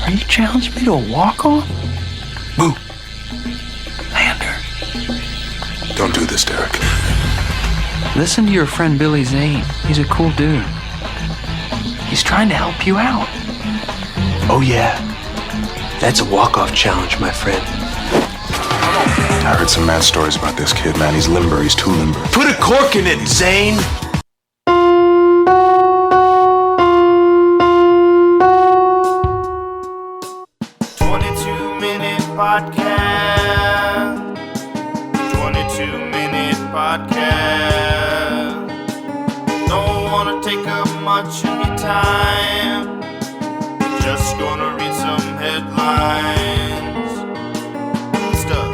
Are you challenging me to a walk-off? Boo! Lander. Don't do this, Derek. Listen to your friend Billy Zane. He's a cool dude. He's trying to help you out. Oh, yeah. That's a walk-off challenge, my friend. I heard some mad stories about this kid, man. He's limber. He's too limber. Put a cork in it, Zane! Podcast. 22-minute podcast. Don't wanna take up much of your time. Just gonna read some headlines and stuff.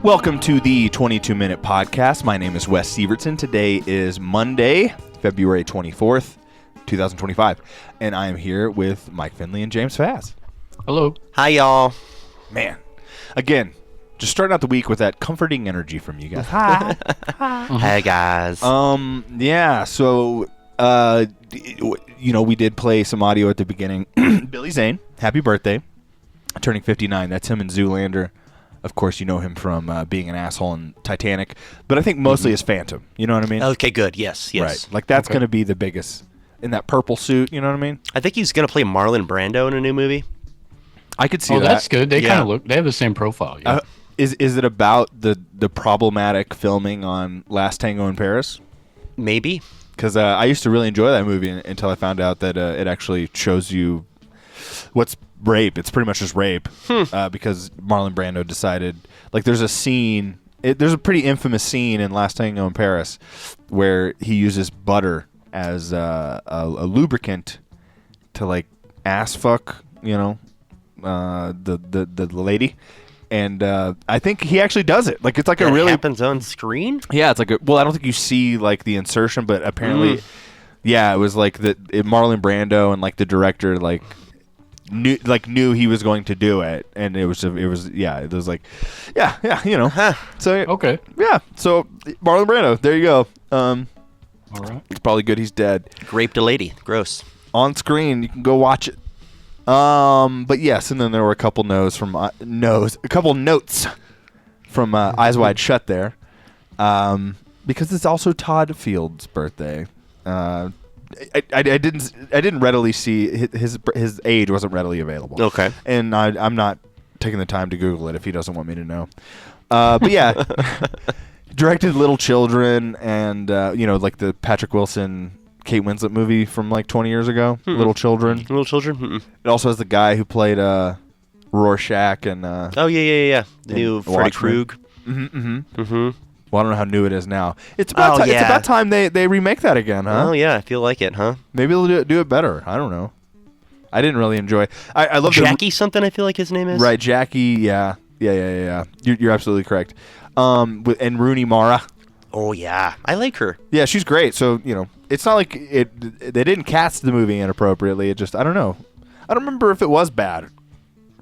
Welcome to the 22-minute podcast. My name is Wes Sievertson. Today is Monday, February 24th. 2025, and I am here with Mike Finley and James Fass. Hello. Hi, y'all. Man, again, just starting out the week with that comforting energy from you guys. Hi. Hey, guys. Yeah, so, we did play some audio at the beginning. Billy Zane, happy birthday. Turning 59. That's him in Zoolander. Of course, you know him from being an asshole in Titanic, but I think mostly as Phantom. You know what I mean? Okay, good. Yes. Right. Like, that's going to be the biggest... in that purple suit, you know what I mean? I think he's going to play Marlon Brando in a new movie. I could see Oh, that. that's good. They Yeah. kind of look. They have the same profile. Yeah. Is it about the problematic filming on Last Tango in Paris? Maybe. Because I used to really enjoy that movie until I found out that it actually shows you what's rape. It's pretty much just rape because Marlon Brando decided, like, there's a scene. There's a pretty infamous scene in Last Tango in Paris where he uses butter as a lubricant to, like, ass fuck, the lady, and I think he actually does it. Like, it's like That a really happens on screen? yeah. It's like I don't think you see, like, the insertion, but apparently, yeah, it was like Marlon Brando and, like, the director knew he was going to do it, and it was like so Okay. yeah. So Marlon Brando, there you go. All right. It's probably good he's dead. Raped a lady. Gross. On screen, you can go watch it. But yes, and then there were a couple notes from Eyes Wide Shut there, because it's also Todd Field's birthday. I didn't readily see his age wasn't readily available. Okay. And I'm not taking the time to Google it if he doesn't want me to know. But yeah. Directed Little Children and, like the Patrick Wilson, Kate Winslet movie from like 20 years ago, Little Children. Little children? It also has the guy who played Rorschach and... Oh, yeah. The new Freddy Watchmen. Krug. Well, I don't know how new it is now. It's about, it's about time they remake that again, huh? Oh, yeah. I feel like it, huh? Maybe they'll do it better. I don't know. I didn't really enjoy... I love Jackie something, I feel like his name is. Right, Jackie, yeah. You're absolutely correct. And Rooney Mara. Oh, yeah. I like her. Yeah, she's great. So, it's not like they didn't cast the movie inappropriately. It just, I don't know. I don't remember if it was bad.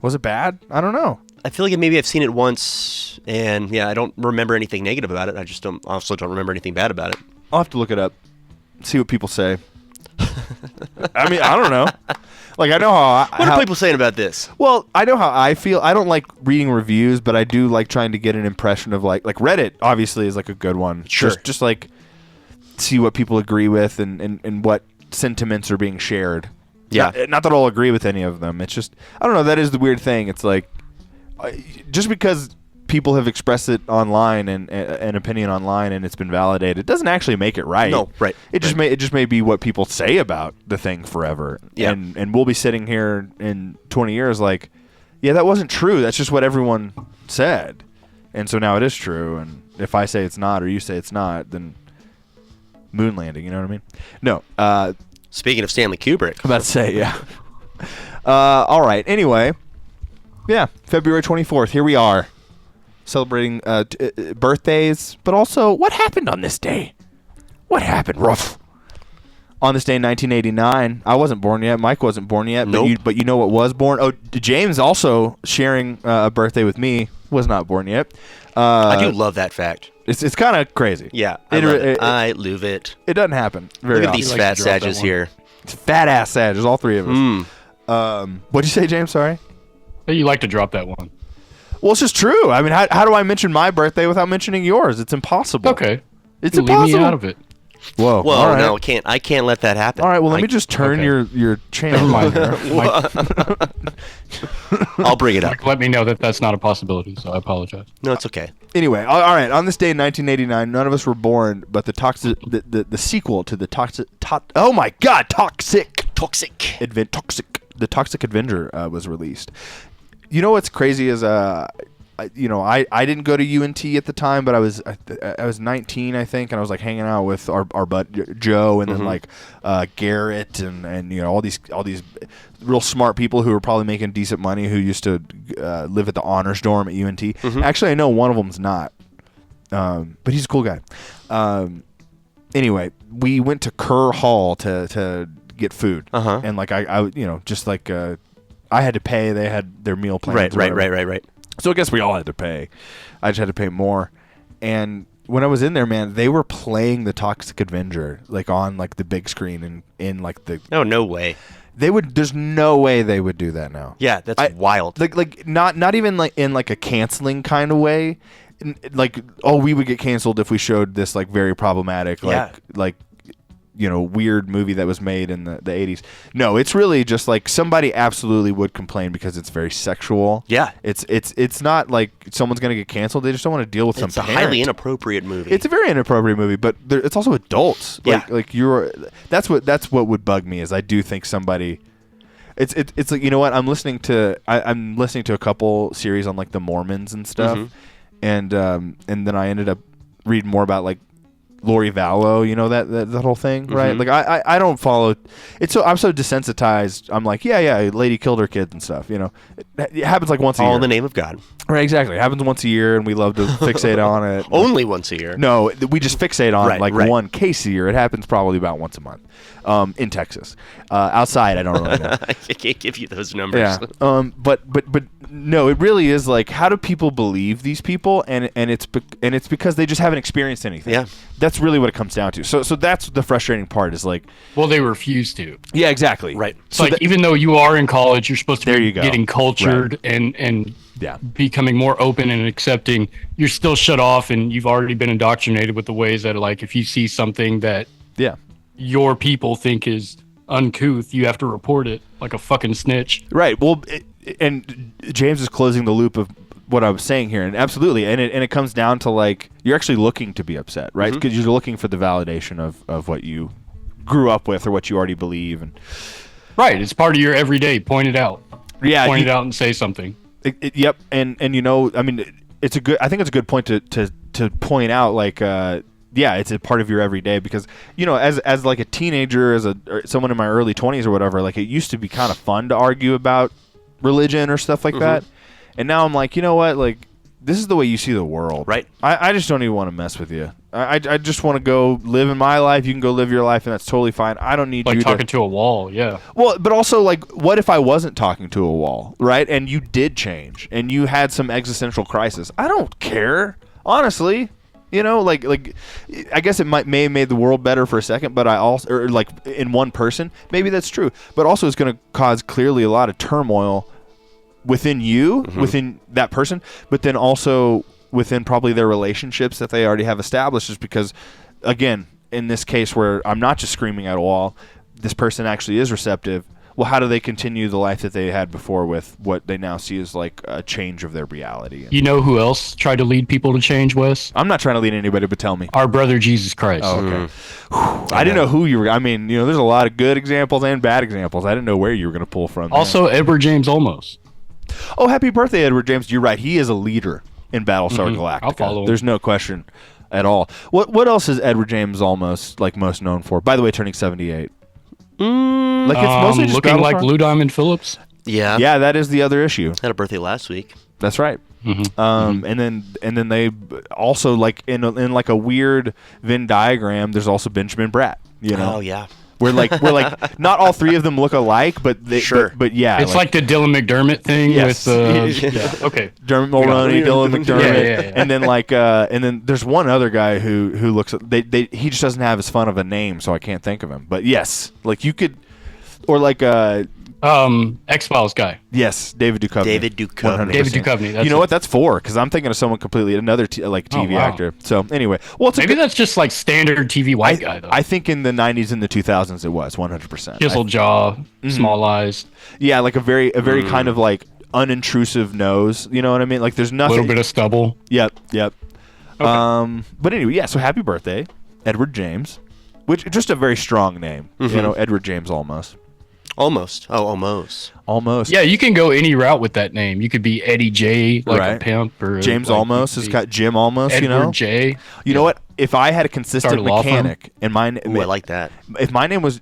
Was it bad? I don't know. I feel like maybe I've seen it once, and yeah, I don't remember anything negative about it. I just also don't remember anything bad about it. I'll have to look it up, see what people say. I mean, I don't know. Like, I know What are people saying about this? Well, I know how I feel. I don't like reading reviews, but I do like trying to get an impression of like Reddit. Obviously, is like a good one. Sure. Just like see what people agree with and what sentiments are being shared. Yeah. Not that I'll agree with any of them. It's just I don't know. That is the weird thing. It's like just because people have expressed it online and an opinion online and it's been validated, it doesn't actually make it right. No, right. It just may be what people say about the thing forever. Yeah. And we'll be sitting here in 20 years like, yeah, that wasn't true. That's just what everyone said. And so now it is true. And if I say it's not or you say it's not, then moon landing, you know what I mean? No. Speaking of Stanley Kubrick. I'm about to say, yeah. All right. Anyway, yeah, February 24th. Here we are. Celebrating birthdays, but also what happened on this day? What happened, Ruff? On this day in 1989, I wasn't born yet. Mike wasn't born yet. Nope. But you know what was born? Oh, James also sharing a birthday with me was not born yet. I do love that fact. It's kind of crazy. Yeah, I love it. It doesn't happen very Look at often. these He likes fat to drop that sages one. here. It's fat ass Sages, all three of us. What'd you say, James? Sorry. Hey, you like to drop that one. Well, it's just true. I mean, how do I mention my birthday without mentioning yours? It's impossible. Okay. It's Leave impossible. me out of it. Whoa. Well, all right. no, I can't let that happen. All right. Well, let I- me just turn okay. your channel. Never mind. Mike, I'll bring it up. Mike, let me know that that's not a possibility, so I apologize. No, it's okay. Anyway, all right. On this day in 1989, none of us were born, but the sequel to the Toxic. Oh my God, Toxic. The Toxic Avenger was released. You know what's crazy is I didn't go to UNT at the time, but I was 19, I think, and I was like hanging out with our bud Joe, and then like Garrett, and you know all these real smart people who were probably making decent money who used to live at the honors dorm at UNT. Actually, I know one of them's not, but he's a cool guy. Anyway, we went to Kerr Hall to get food, and like I you know just like I had to pay. They had their meal plans. Right. So I guess we all had to pay. I just had to pay more. And when I was in there, man, they were playing the Toxic Avenger like on like the big screen and in like the. No way. They would. There's no way they would do that now. Yeah, that's wild. Like not even like in like a canceling kind of way. Like we would get canceled if we showed this like very problematic like you know weird movie that was made in the 80s. No, it's really just like somebody absolutely would complain because it's very sexual. Yeah. It's not like someone's gonna get canceled. They just don't want to deal with It's some a parent. highly inappropriate movie. It's a very inappropriate movie, but it's also adults. Yeah. Like that's what would bug me is I do think somebody. It's like, you know what, I'm listening to a couple series on like the Mormons and stuff, and then I ended up reading more about like Lori Vallow, you know, that whole thing, right? Like I don't follow it. I'm so desensitized. I'm like, yeah, lady killed her kids and stuff, you know. It happens like once a year. all in the name of God. Right, exactly. It happens once a year, and we love to fixate on it. Only once a year. No, we just fixate on Right. one case a year. It happens probably about once a month in Texas. Outside, I don't really know. I can't give you those numbers. Yeah. But no, it really is like, how do people believe these people? And it's because they just haven't experienced anything. Yeah. That's really what it comes down to. So that's the frustrating part is like, Well, they refuse to. yeah, exactly. Right. So like, even though you are in college, you're supposed to There be you go. getting cultured and Yeah. becoming more open and accepting. You're still shut off, and you've already been indoctrinated with the ways that, like, if you see something that Yeah. your people think is uncouth, you have to report it like a fucking snitch. Right. Well, and James is closing the loop of what I was saying here, and absolutely, and it comes down to like you're actually looking to be upset, right? Because you're looking for the validation of what you grew up with or what you already believe, and Right. It's part of your everyday. Point it out. yeah, Point it out and say something. Yep, and you know, I mean, it's a good. I think it's a good point to point out, like, yeah, it's a part of your everyday because you know, as like a teenager, or someone in my early 20s or whatever, like it used to be kind of fun to argue about religion or stuff like that, and now I'm like, you know what, like this is the way you see the world, Right. I just don't even want to mess with you. I just want to go live in my life. You can go live your life, and that's totally fine. I don't need Like you talking to a wall. Yeah. well, but also, like, what if I wasn't talking to a wall, right? And you did change, and you had some existential crisis. I don't care, honestly. You know, like I guess it may have made the world better for a second, but I also, or like in one person, maybe that's true. But also, it's going to cause clearly a lot of turmoil within you, within that person, but then also within probably their relationships that they already have established, just because, again, in this case where I'm not just screaming at a wall, this person actually is receptive. Well, how do they continue the life that they had before with what they now see as like a change of their reality? You know who else tried to lead people to change, Wes? I'm not trying to lead anybody, but tell me. Our brother Jesus Christ. Oh, okay. I didn't know who you were. I mean, you know, there's a lot of good examples and bad examples. I didn't know where you were going to pull from. Also, Edward James Olmos. Oh, happy birthday, Edward James. You're right. He is a leader in Battlestar Galactica. I'll follow him. There's no question at all. What else is Edward James almost like most known for? By the way, turning 78. Like it's mostly just Looking like Battlestar? Lou Diamond Phillips. Yeah. Yeah, that is the other issue. Had a birthday last week. That's right. And then they also like in like a weird Venn diagram. There's also Benjamin Bratt. You know. Oh yeah. Where not all three of them look alike, but Sure. but yeah, It's like the Dylan McDermott thing Yes. with yeah. Okay. Dermot Mulroney, Dylan McDermott, Yeah. and then and then there's one other guy who looks. He just doesn't have as fun of a name, so I can't think of him. But yes, like you could, or like X-Files guy. yes, David Duchovny. David Duchovny. 100%. David Duchovny. That's You know it. what? That's 4 because I'm thinking of someone completely another TV wow. actor. So anyway, well, it's a Maybe good, that's just like standard TV white guy though. I think in the 90s and the 2000s it was 100%. Chisel jaw, small eyes, Yeah, like a very kind of like unintrusive nose. You know what I mean? Like there's a nothing. little bit of stubble. Yep. But anyway, yeah. So happy birthday, Edward James, which just a very strong name. You know, Edward James Olmos. Almost. Oh, almost. Almost. Yeah, you can go any route with that name. You could be Eddie J, like Right. a pimp, or James like, Olmos has got Jim Olmos. Edward You know. J. You know what? If I had a consistent Started a law firm. mechanic and mine, Ooh, I like that. if my name was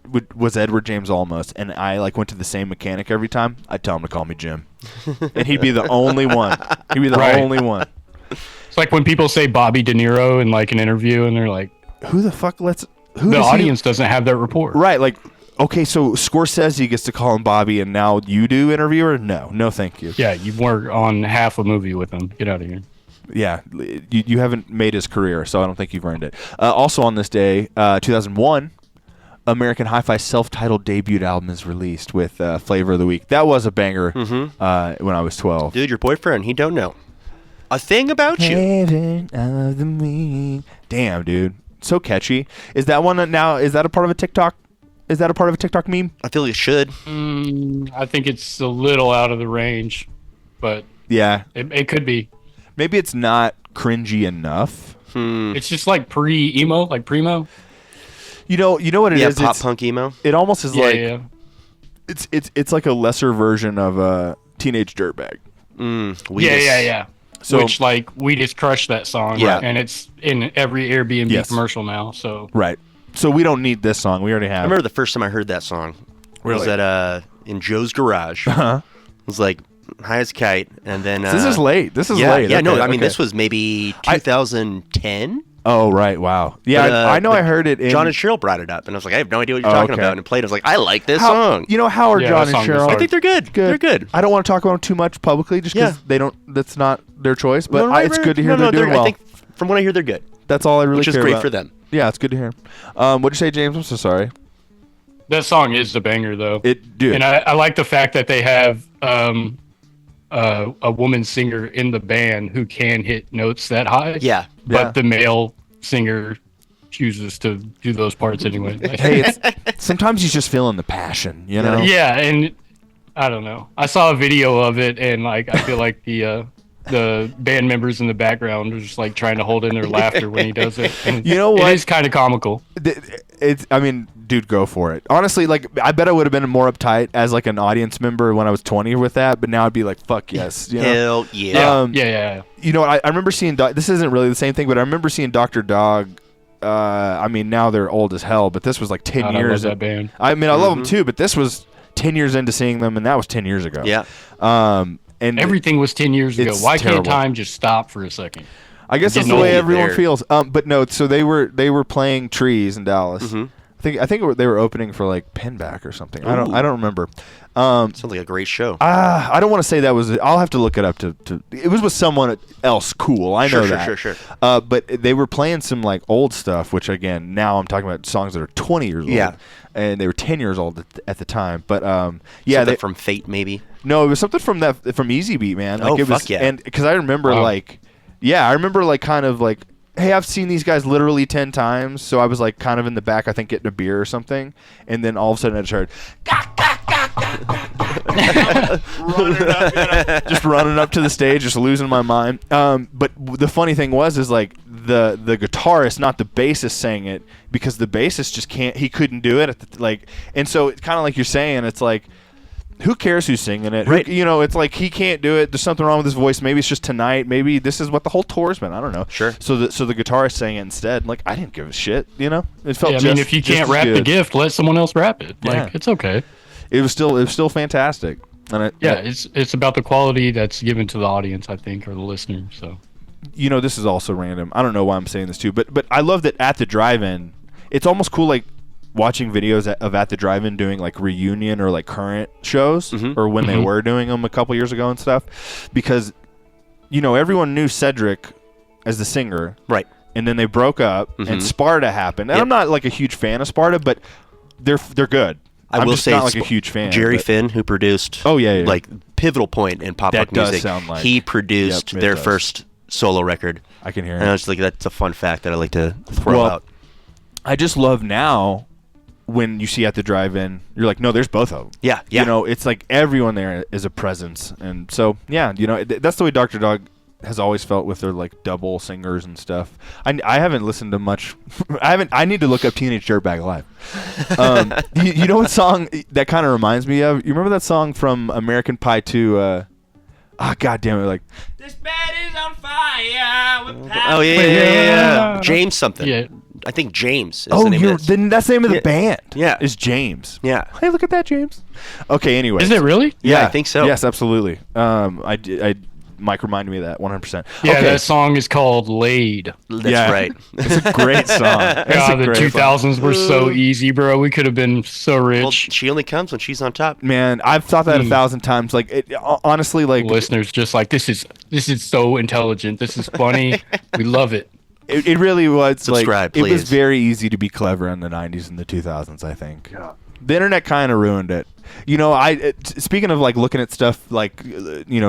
Edward James Olmos and I like went to the same mechanic every time, I'd tell him to call me Jim, and he'd be the only one. He'd be the Right. only one. It's like when people say Bobby De Niro in like an interview, and they're like, Who the fuck lets? Who the does he- audience doesn't have that rapport. Right, like, okay, so Scorsese gets to call him Bobby, and now you do, interviewer? No, thank you. Yeah, you work on half a movie with him. Get out of here. Yeah, you haven't made his career, so I don't think you've earned it. Also on this day, 2001, American Hi-Fi's self-titled debut album is released with Flavor of the Week. That was a banger when I was 12. Dude, your boyfriend, he don't know a thing about you. Flavor of the Week. Damn, dude. So catchy. Is that one now, is that a part of a TikTok? Is that a part of a TikTok meme? I feel you should. I think it's a little out of the range, but Yeah. it could be. Maybe it's not cringy enough. It's just like pre-emo, like primo. You know what it Yeah, is? pop It's- punk emo. It almost is Yeah, like yeah. it's like a lesser version of a Teenage Dirtbag. Yeah. So- Which like we just crushed that song, Yeah. and it's in every Airbnb Yes. commercial now. So Right. So we don't need this song. We already have. I remember the first time I heard that song. Really? Was at in Joe's garage. It was like high as a kite, and then This is late. This is yeah, late. yeah. No, Okay, I mean okay. this was maybe 2010. Oh right. Wow. Yeah, But, I know. but I heard it in John and Cheryl brought it up, and I was like, I have no idea what you're Oh, talking okay. about. And it played. I was like, I like this How, song. you know how are Yeah, John that and song is Cheryl? hard. I think they're good. They're good. I don't want to talk about them too much publicly, just because Yeah. they don't. That's not their choice. But No, right, it's right. good to hear No, they're doing well. I think from what I hear, they're good, That's all I really which is care great about. for them. Yeah, it's good to hear. What'd you say, James? I'm so sorry. that song is the banger, though. Dude. And I like the fact that they have a woman singer in the band who can hit notes that high. Yeah. But Yeah. the male singer chooses to do those parts anyway. Hey, sometimes you just feeling the passion, you know? Yeah, and I don't know. I saw a video of it, and like I feel like the band members in the background are just like trying to hold in their laughter when he does it. And You know what? It is kind of comical. I mean, dude, go for it. Honestly, like, I bet I would have been more uptight as like an audience member when I was 20 with that, but now I'd be like, fuck yes. You know? Hell yeah. Yeah. You know, I remember seeing, this isn't really the same thing, but I remember seeing Dr. Dog. I mean, now they're old as hell, but this was like 10 God, I years. love that band. I mean, I love them too, but this was 10 years into seeing them, and that was 10 years ago. Yeah. And Everything was 10 years ago. It's Why terrible. can't time just stop for a second? I guess that's Getting the way old everyone there. feels. But no, so they were playing Trees in Dallas. Mm-hmm. I think they were opening for like Pinback or something. I don't remember. Sounds like a great show. I don't want to say that was. I'll have to look it up to. It was with someone else cool. I know that. Sure. But they were playing some like old stuff, which again now I'm talking about songs that are 20 years old. Yeah. And they were 10 years old at the time. But yeah, Something from Fate, maybe. no, it was something from Easy Beat, man. Like, Oh, it was, fuck yeah. And because I remember Wow. I remember like kind of like, hey, I've seen these guys literally 10 times. So I was like kind of in the back, I think getting a beer or something. And then all of a sudden I just heard, just running up to the stage, just losing my mind. But the funny thing is like the guitarist, not the bassist, sang it because the bassist just he couldn't do it and so it's kind of like you're saying, it's like, who cares who's singing it? Right. It's like he can't do it. There's something wrong with his voice. Maybe it's just tonight. Maybe this is what the whole tour's been. I don't know. Sure. So the guitarist sang it instead. Like, I didn't give a shit. It felt. Yeah, I just, mean, if you just can't as rap the good. gift, let someone else rap it. Like, Yeah. it's okay. It was still fantastic. And It's about the quality that's given to the audience, I think, or the listener. So this is also random. I don't know why I'm saying this too, but I love that at the drive-in, it's almost cool. Like watching videos of At the Drive-In doing like reunion or like current shows, or when they were doing them a couple years ago and stuff, because everyone knew Cedric as the singer, Right. and then they broke up, and Sparta happened. And Yep. I'm not like a huge fan of Sparta, but they're good. I I'm will just say not it's like a huge fan. Jerry but- Finn, who produced like pivotal point in pop That rock does music. sound like- he produced Yep, it their does. first solo record. I can hear And I it. was like, that's a fun fact that I like to throw Well, out. I just love now when you see At the Drive-In, you're like, no, there's both of them. Yeah, yeah. It's like everyone there is a presence, and so yeah, that's the way Dr. Dog has always felt with their like double singers and stuff. I haven't listened to much. I need to look up Teenage Dirtbag Live. You know what song that kind of reminds me of? You remember that song from American Pie 2? God damn it! Like, This bed is on fire. With Oh, yeah. James something. Yeah. I think James is the name of it. then that's the name of the Yeah. band. Yeah. Is James. Yeah. Hey, look at that, James. Okay. Anyway. Is it really? Yeah, I think so. Yes, absolutely. Mike reminded me of that 100%. Yeah, okay. that song is called "Laid." That's Yeah. right. It's a great song. It's Yeah, a the great song. 2000s were so easy, bro. We could have been so Well, rich. she only comes when she's on top. Man, I've thought that 1,000 times. Like, honestly, like Listeners just like this is so intelligent. This is funny. We love it. it really was. Subscribe, like, it was please. very easy to be clever in the 90s and the 2000s. I think. Yeah. The internet kind of ruined it. Speaking of like looking at stuff like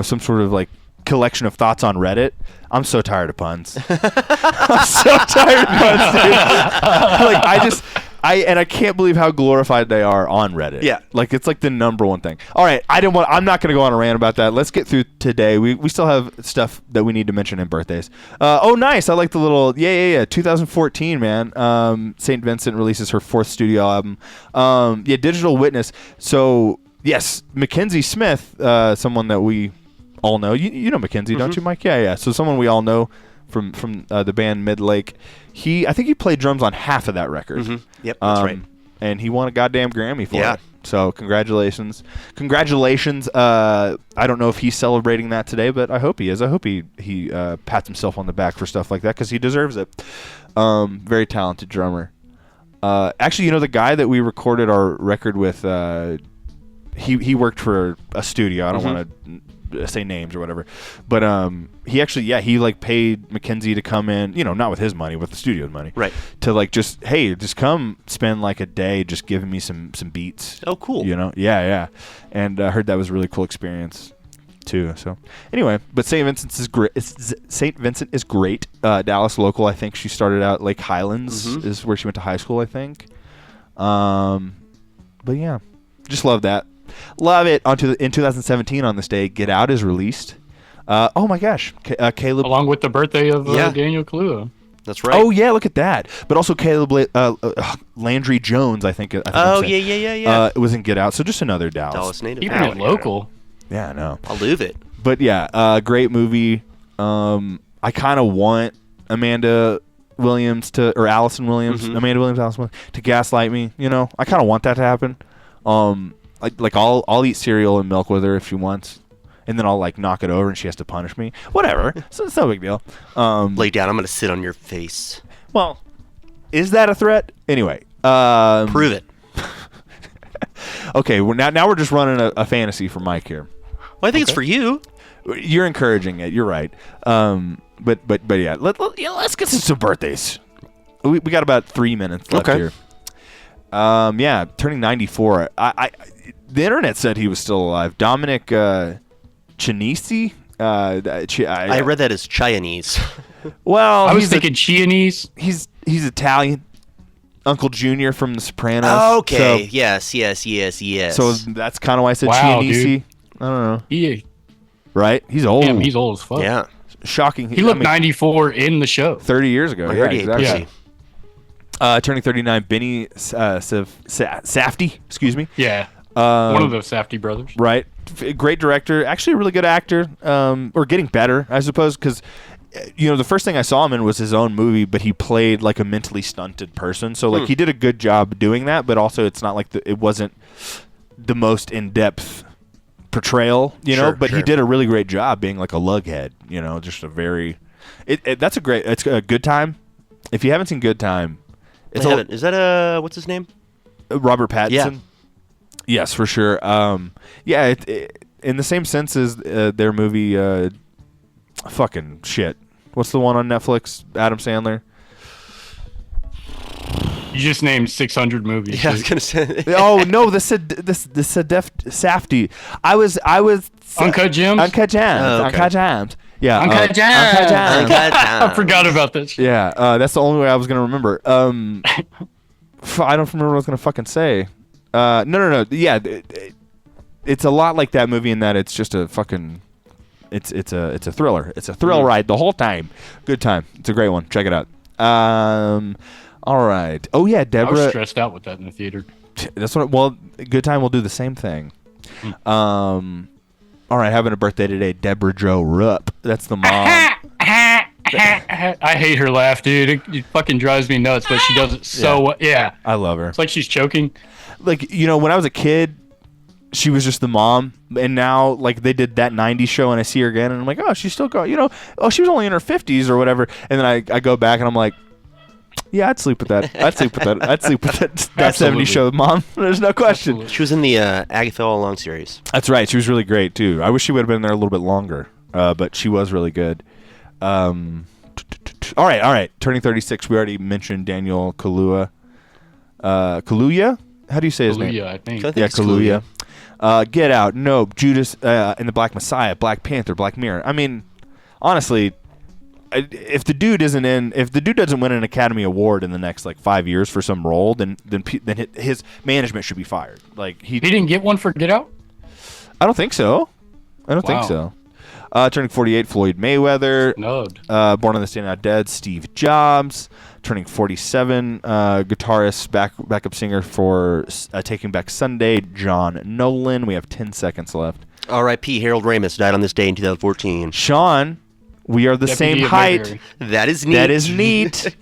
some sort of like collection of thoughts on Reddit. I'm so tired of puns. I'm so tired of puns, dude. I can't believe how glorified they are on Reddit. Yeah. Like it's like the number one thing. All right, I'm not going to go on a rant about that. Let's get through today. We still have stuff that we need to mention in birthdays. Oh, nice. I like the little 2014, man. St. Vincent releases her 4th studio album. Digital Witness. So, yes, Mackenzie Smith, someone that we all know. You know Mackenzie, don't you, Mike? Yeah. So someone we all know from the band Midlake. I think he played drums on half of that record. Yep, that's right. And he won a goddamn Grammy for Yeah. it. So congratulations. I don't know if he's celebrating that today, but I hope he is. I hope he pats himself on the back for stuff like that because he deserves it. Very talented drummer. Actually, the guy that we recorded our record with, he worked for a studio. I don't want to say names or whatever, but he actually he like paid Mackenzie to come in, not with his money, with the studio's money, Right. to like just come spend like a day just giving me some beats. Oh, cool. Yeah, and I heard that was a really cool experience too. So anyway, but St. Vincent is great. St. Vincent is great. Dallas local. I think she started out Lake Highlands is where she went to high school, I think. But yeah, just love that. Love it. In 2017 on this day, Get Out is released. Oh my gosh, Caleb. Along with the birthday of Yeah. Daniel Kaluuya. That's right. Oh yeah, look at that. But also Caleb Landry Jones, I think. Oh, yeah. It was in Get Out, so just another Dallas. Dallas native. Keeping it local. Yeah, I know. I'll lose it. But yeah, great movie. I kind of want Amanda Williams or Allison Williams, Amanda Williams, Allison Williams, to gaslight me. I kind of want that to happen. Like I'll eat cereal and milk with her if she wants, and then I'll like knock it over and she has to punish me. Whatever, so it's no big deal. Lay down. I'm going to sit on your face. Well, is that a threat? Anyway, Prove it. okay. Well, now we're just running a fantasy for Mike here. Well, I think it's for you. You're encouraging it. You're right. But yeah, let's get to some birthdays. We got about 3 minutes left Okay. here. Yeah, turning 94. The internet said he was still alive. Dominic Chinisi. I read that as Chinese. Well, I was thinking Chianese. he's Italian. Uncle Junior from The Sopranos. Okay. So, Yes. so that's kind of why I said Wow, Chianisi. dude. I don't know. He, Right? He's old. damn, he's old as fuck. yeah. Shocking. He looked 94 in the show. 30 years ago. I Yeah, heard he ate exactly. pussy. Turning 39, Benny Safdie. Excuse me. Yeah. One of the Safdie brothers. Right. Great director. Actually, a really good actor. Or getting better, I suppose, because the first thing I saw him in was his own movie, but he played like a mentally stunted person. So like he did a good job doing that, but also it's not like it wasn't the most in-depth portrayal, Sure, but he sure. did a really great job being like a lughead, just a very it's a good time. If you haven't seen Good Time, Is that what's his name? Robert Pattinson. Yeah. Yes, for sure. Yeah, in the same sense as their movie, fucking shit. What's the one on Netflix? Adam Sandler. You just named 600 movies. Yeah, I was gonna say. Oh no, the Safdie. I was Uncut Gems? Uncut Gems. Oh, okay. Uncut Gems. Yeah. Uncut Gems. Uncut Gems. I forgot about this. Yeah, that's the only way I was gonna remember. I don't remember what I was gonna fucking say. No. Yeah, it's a lot like that movie in that it's just a fucking. It's a thriller. It's a thrill ride the whole time. Good time. It's a great one. Check it out. All right. Oh yeah, I was Deborah. stressed out with that in the theater. That's what. Well, Good Time will do the same thing. All right, having a birthday today, Deborah Jo Rupp. That's the mom. I hate her laugh, dude. It fucking drives me nuts, but she does it so well. Yeah. I love her. It's like she's choking. Like, you know, when I was a kid, she was just the mom, and now like they did that '90s show, and I see her again, and I'm like, oh, she's still going. You know, oh, she was only in her 50s or whatever, and then I go back and I'm like. Yeah, I'd sleep with that. I'd sleep with that 70s show, Mom. There's no question. Absolutely. She was in the Agatha All Along series. That's right. She was really great, too. I wish she would have been there a little bit longer, but she was really good. All right. Turning 36, we already mentioned Daniel Kaluuya. Kaluuya? How do you say his name? Kaluuya, I think. I think Yeah, it's Kaluuya. Get Out, Nope, Judas and the Black Messiah, Black Panther, Black Mirror. I mean, honestly... If the dude doesn't win an Academy Award in the next like 5 years for some role, then his management should be fired. Like He didn't get one for Get Out? I don't think so. Think so. Turning 48, Floyd Mayweather. Snubbed. Born on the Stand Out Dead, Steve Jobs. Turning 47, guitarist, backup singer for Taking Back Sunday, John Nolan. We have 10 seconds left. R.I.P. Harold Ramis died on this day in 2014. Sean. We are the Deputy same of height. Mayberry. That is neat. That is neat.